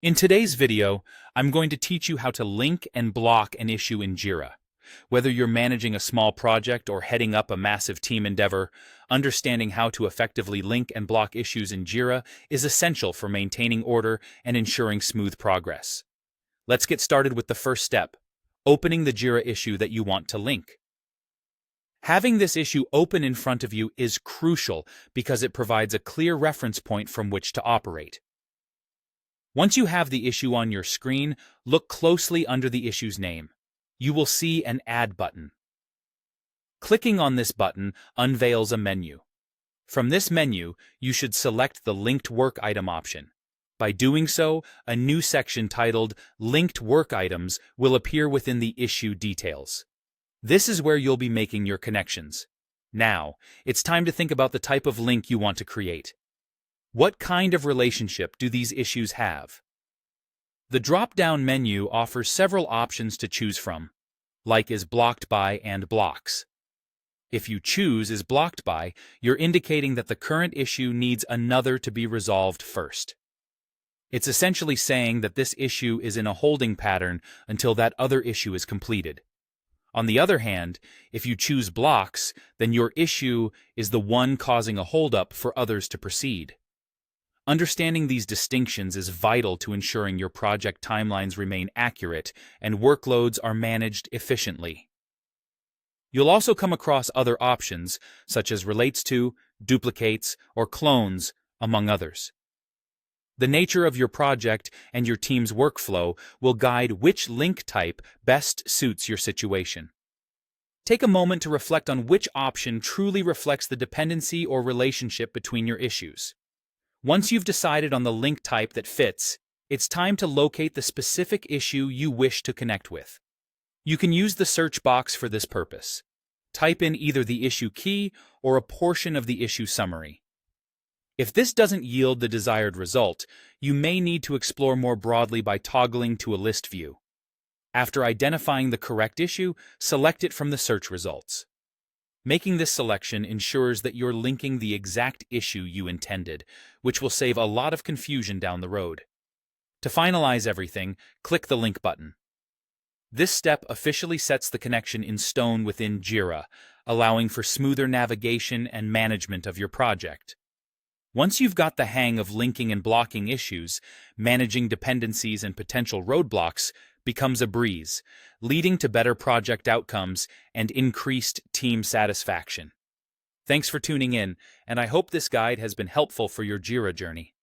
In today's video, I'm going to teach you how to link and block an issue in Jira. Whether you're managing a small project or heading up a massive team endeavor, understanding how to effectively link and block issues in Jira is essential for maintaining order and ensuring smooth progress. Let's get started with the first step, opening the Jira issue that you want to link. Having this issue open in front of you is crucial because it provides a clear reference point from which to operate. Once you have the issue on your screen, look closely under the issue's name. You will see an Add button. Clicking on this button unveils a menu. From this menu, you should select the Linked Work Item option. By doing so, a new section titled Linked Work Items will appear within the issue details. This is where you'll be making your connections. Now, it's time to think about the type of link you want to create. What kind of relationship do these issues have? The drop-down menu offers several options to choose from, like is blocked by and blocks. If you choose is blocked by, you're indicating that the current issue needs another to be resolved first. It's essentially saying that this issue is in a holding pattern until that other issue is completed. On the other hand, if you choose blocks, then your issue is the one causing a holdup for others to proceed. Understanding these distinctions is vital to ensuring your project timelines remain accurate and workloads are managed efficiently. You'll also come across other options, such as relates to, duplicates, or clones, among others. The nature of your project and your team's workflow will guide which link type best suits your situation. Take a moment to reflect on which option truly reflects the dependency or relationship between your issues. Once you've decided on the link type that fits, it's time to locate the specific issue you wish to connect with. You can use the search box for this purpose. Type in either the issue key or a portion of the issue summary. If this doesn't yield the desired result, you may need to explore more broadly by toggling to a list view. After identifying the correct issue, select it from the search results. Making this selection ensures that you're linking the exact issue you intended, which will save a lot of confusion down the road. To finalize everything, click the link button. This step officially sets the connection in stone within Jira, allowing for smoother navigation and management of your project. Once you've got the hang of linking and blocking issues, managing dependencies and potential roadblocks becomes a breeze, leading to better project outcomes and increased team satisfaction. Thanks for tuning in, and I hope this guide has been helpful for your Jira journey.